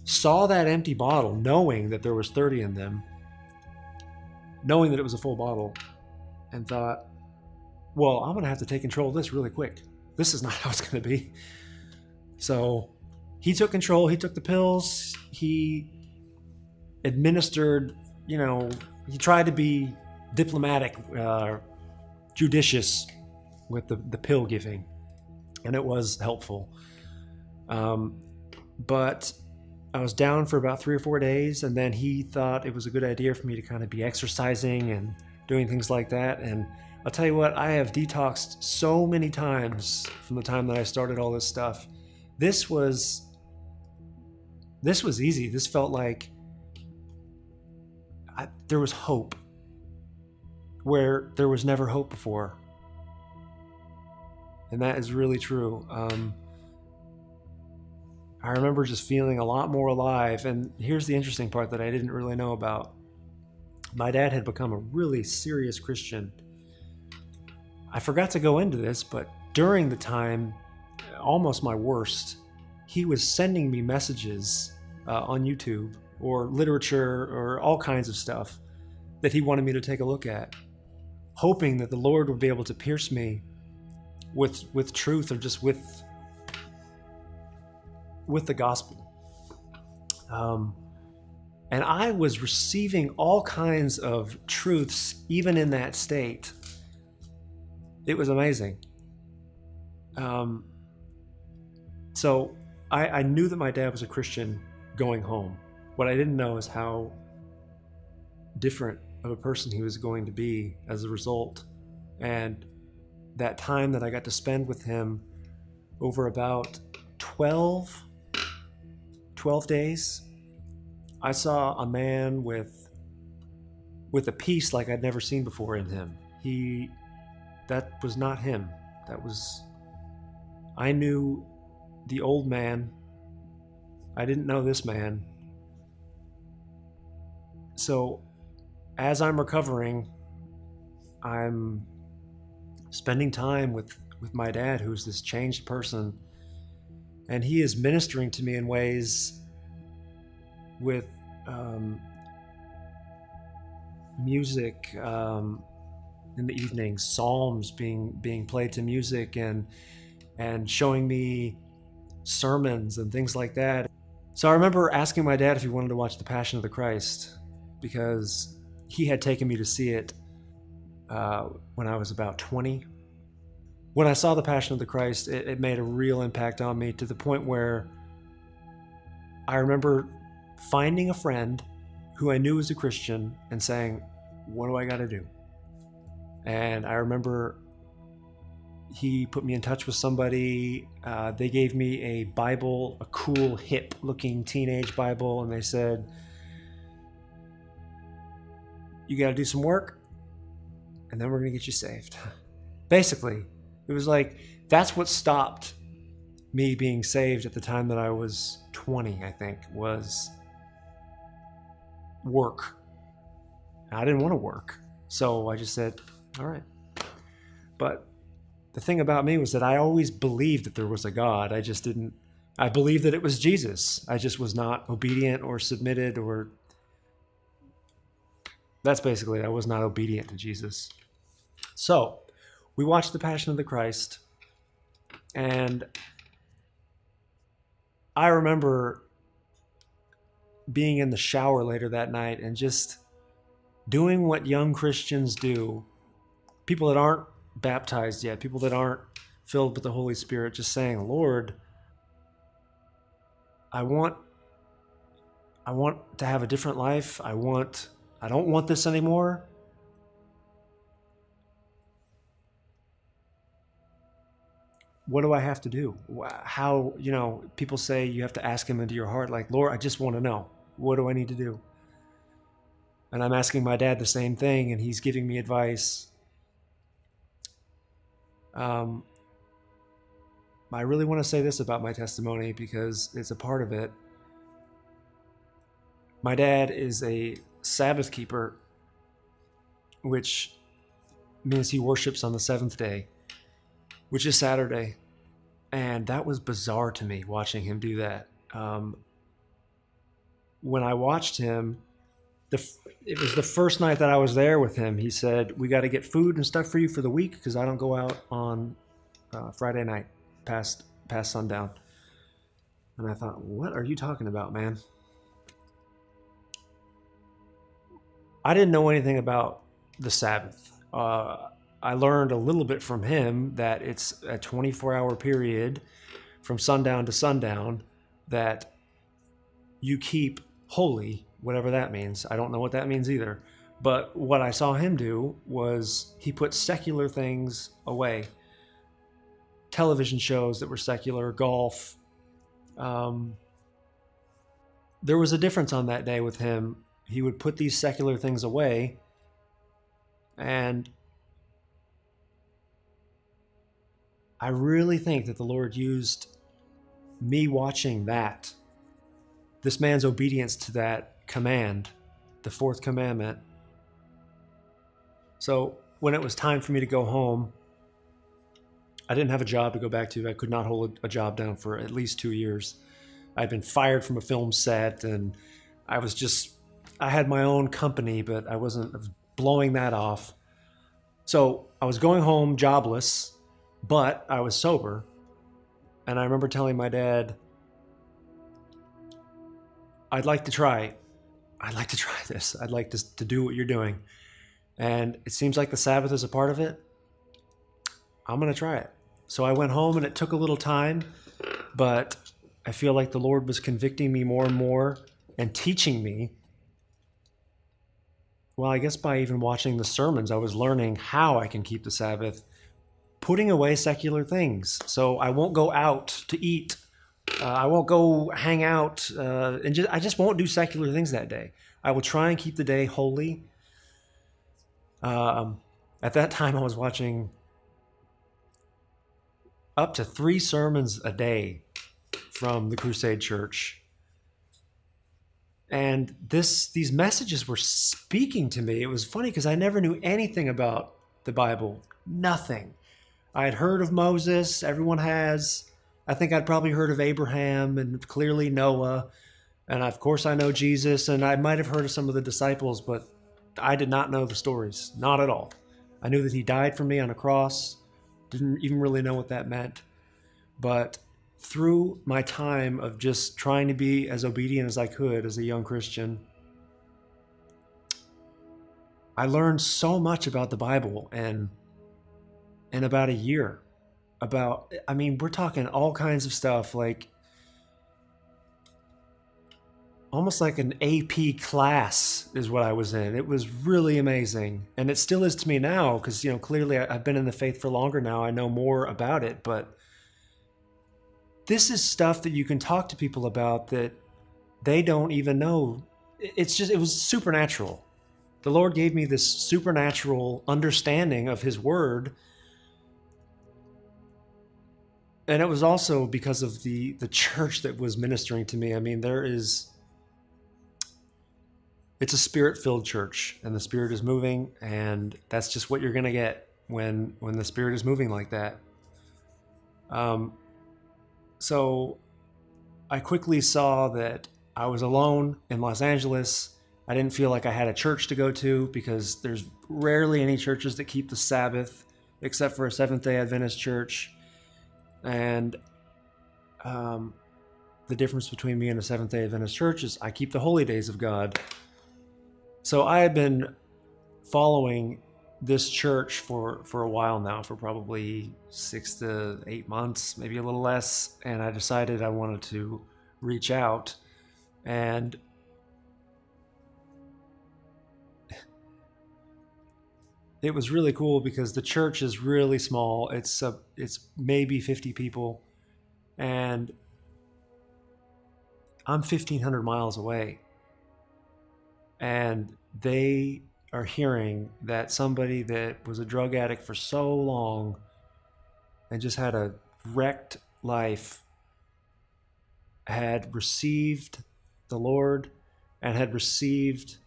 saw that empty bottle, knowing that there was 30 in them, knowing that it was a full bottle, and thought, well, I'm going to have to take control of this really quick. This is not how it's going to be. So he took control. He took the pills. He administered, he tried to be diplomatic, judicious with the pill giving, and it was helpful. But I was down for about 3 or 4 days, and then he thought it was a good idea for me to kind of be exercising and doing things like that. And I'll tell you what, I have detoxed so many times from the time that I started all this stuff. This was easy. This felt like there was hope where there was never hope before. And that is really true. I remember just feeling a lot more alive. And here's the interesting part that I didn't really know about. My dad had become a really serious Christian. I forgot to go into this, but during the time, almost my worst, he was sending me messages on YouTube or literature or all kinds of stuff that he wanted me to take a look at, hoping that the Lord would be able to pierce me with truth, or just with the gospel. And I was receiving all kinds of truths even in that state. It was amazing. So I knew that my dad was a Christian going home. What I didn't know is how different of a person he was going to be as a result. And that time that I got to spend with him over about 12 days, I saw a man with a peace like I'd never seen before in him. That was not him. I knew the old man. I didn't know this man. So as I'm recovering, I'm spending time with my dad, who's this changed person, and he is ministering to me in ways with music in the evenings, psalms being played to music, and showing me sermons and things like that. So I remember asking my dad if he wanted to watch The Passion of the Christ, because he had taken me to see it when I was about 20. When I saw The Passion of the Christ, it made a real impact on me, to the point where I remember finding a friend who I knew was a Christian and saying, what do I got to do? And I remember he put me in touch with somebody. They gave me a Bible, a cool, hip-looking teenage Bible, and they said, you got to do some work, and then we're going to get you saved. Basically, it was like, that's what stopped me being saved at the time that I was 20, I think, was work. I didn't want to work. So I just said, all right. But the thing about me was that I always believed that there was a God. I believed that it was Jesus. I just was not obedient or submitted, or that's basically, I was not obedient to Jesus. So we watched The Passion of the Christ, and I remember being in the shower later that night and just doing what young Christians do, people that aren't baptized yet, people that aren't filled with the Holy Spirit, just saying, Lord, I want to have a different life. I don't want this anymore. What do I have to do? How, people say you have to ask him into your heart, like, Lord, I just want to know, what do I need to do? And I'm asking my dad the same thing, and he's giving me advice. I I really want to say this about my testimony because it's a part of it. My dad is a Sabbath keeper, which means he worships on the seventh day, which is Saturday. And that was bizarre to me, watching him do that. When I watched him, it was the first night that I was there with him. He said, "We got to get food and stuff for you for the week because I don't go out on Friday night past sundown." And I thought, what are you talking about, man? I didn't know anything about the Sabbath. I learned a little bit from him that it's a 24-hour period from sundown to sundown that you keep holy, whatever that means. I don't know what that means either. But what I saw him do was he put secular things away. Television shows that were secular, golf. There was a difference on that day with him. He would put these secular things away, and I really think that the Lord used me watching that, this man's obedience to that command, the fourth commandment. So when it was time for me to go home, I didn't have a job to go back to. I could not hold a job down for at least 2 years. I'd been fired from a film set, and I had my own company, but I was blowing that off. So I was going home jobless, but I was sober. And I remember telling my dad, I'd like to try this. I'd like to do what you're doing. And it seems like the Sabbath is a part of it. I'm going to try it. So I went home, and it took a little time, but I feel like the Lord was convicting me more and more and teaching me. Well, I guess by even watching the sermons, I was learning how I can keep the Sabbath, putting away secular things. So I won't go out to eat. I won't go hang out. I just won't do secular things that day. I will try and keep the day holy. At that time, I was watching up to 3 sermons a day from the Crusade Church. And these messages were speaking to me. It was funny because I never knew anything about the Bible. Nothing. I had heard of Moses. Everyone has. I think I'd probably heard of Abraham and clearly Noah. And of course I know Jesus, and I might have heard of some of the disciples, but I did not know the stories. Not at all. I knew that he died for me on a cross. Didn't even really know what that meant. But through my time of just trying to be as obedient as I could as a young Christian, I learned so much about the Bible in about a year. We're talking all kinds of stuff, like almost like an AP class is what I was in. It was really amazing. And it still is to me now because, clearly I've been in the faith for longer now. I know more about it, but this is stuff that you can talk to people about that they don't even know. It was supernatural. The Lord gave me this supernatural understanding of His Word. And it was also because of the church that was ministering to me. It's a Spirit-filled church, and the Spirit is moving, and that's just what you're going to get when the Spirit is moving like that. So I quickly saw that I was alone in Los Angeles. I didn't feel like I had a church to go to because there's rarely any churches that keep the Sabbath except for a Seventh-day Adventist church. And the difference between me and a Seventh-day Adventist church is I keep the holy days of God. So I had been following this church for a while now, for probably 6 to 8 months, maybe a little less. And I decided I wanted to reach out. And it was really cool because the church is really small. It's maybe 50 people. And I'm 1,500 miles away. And they are hearing that somebody that was a drug addict for so long and just had a wrecked life had received the Lord and had received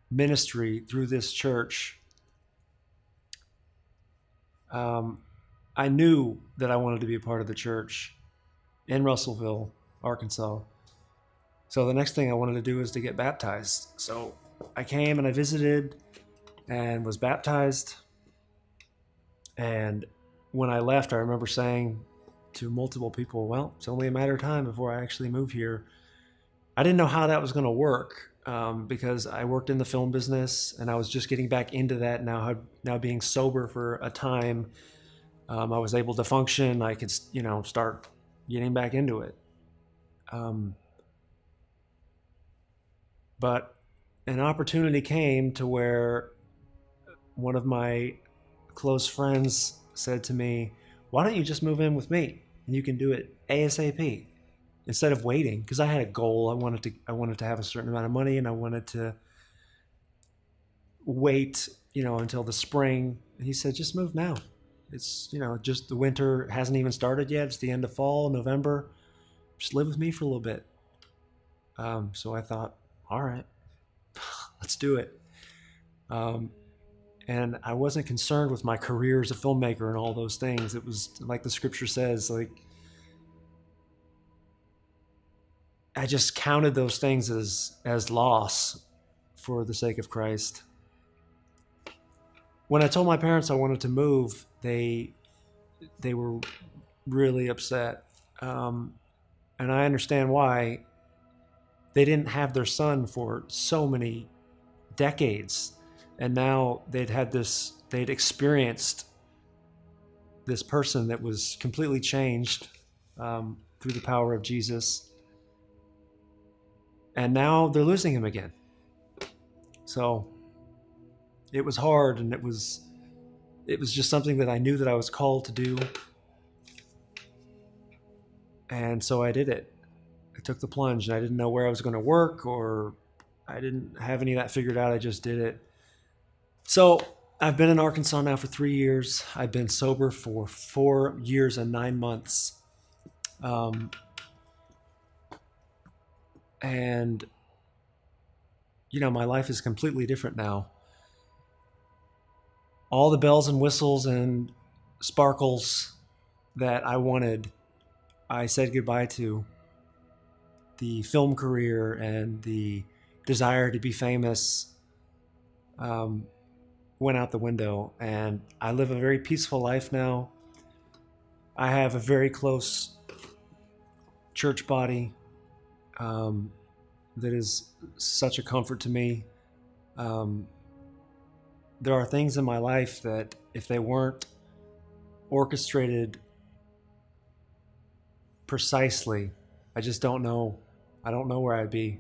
ministry through this church, I knew that I wanted to be a part of the church in Russellville, Arkansas. So the next thing I wanted to do was to get baptized. So I came and I visited and was baptized. And when I left, I remember saying to multiple people, well, it's only a matter of time before I actually move here. I didn't know how that was going to work because I worked in the film business and I was just getting back into that now being sober for a time. I was able to function. I could, start getting back into it. But an opportunity came to where one of my close friends said to me, why don't you just move in with me? And you can do it ASAP instead of waiting. Because I had a goal. I wanted to have a certain amount of money, and I wanted to wait, until the spring. And he said, just move now. It's, just the winter hasn't even started yet. It's the end of fall, November. Just live with me for a little bit. So I thought, all right, let's do it. And I wasn't concerned with my career as a filmmaker and all those things. It was like the scripture says, I just counted those things as loss for the sake of Christ. When I told my parents I wanted to move, they were really upset. And I understand why. They didn't have their son for so many decades. And now they'd experienced this person that was completely changed through the power of Jesus. And now they're losing him again. So it was hard, and it was just something that I knew that I was called to do. And so I did it. I took the plunge, and I didn't know where I was going to work, or I didn't have any of that figured out. I just did it. So I've been in Arkansas now for 3 years. I've been sober for 4 years and 9 months. And, my life is completely different now. All the bells and whistles and sparkles that I wanted, I said goodbye to. The film career and the desire to be famous went out the window, and I live a very peaceful life now. I have a very close church body that is such a comfort to me. There are things in my life that if they weren't orchestrated precisely, I just don't know. I don't know where I'd be.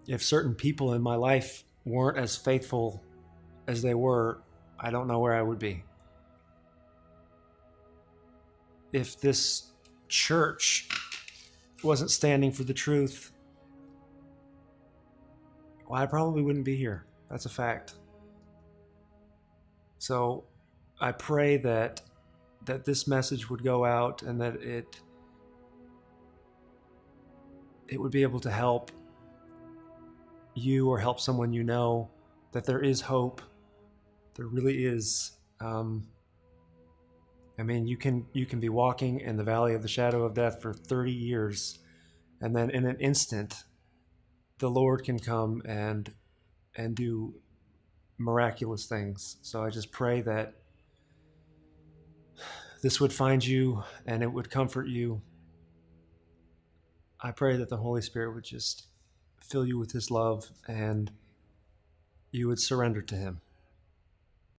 If certain people in my life weren't as faithful as they were, I don't know where I would be. If this church wasn't standing for the truth, well, I probably wouldn't be here. That's a fact. So I pray that this message would go out, and that it would be able to help you or help someone you know, that there is hope. There really is. You can be walking in the valley of the shadow of death for 30 years, and then in an instant, the Lord can come and do miraculous things. So I just pray that this would find you and it would comfort you. I pray that the Holy Spirit would just fill you with his love and you would surrender to him.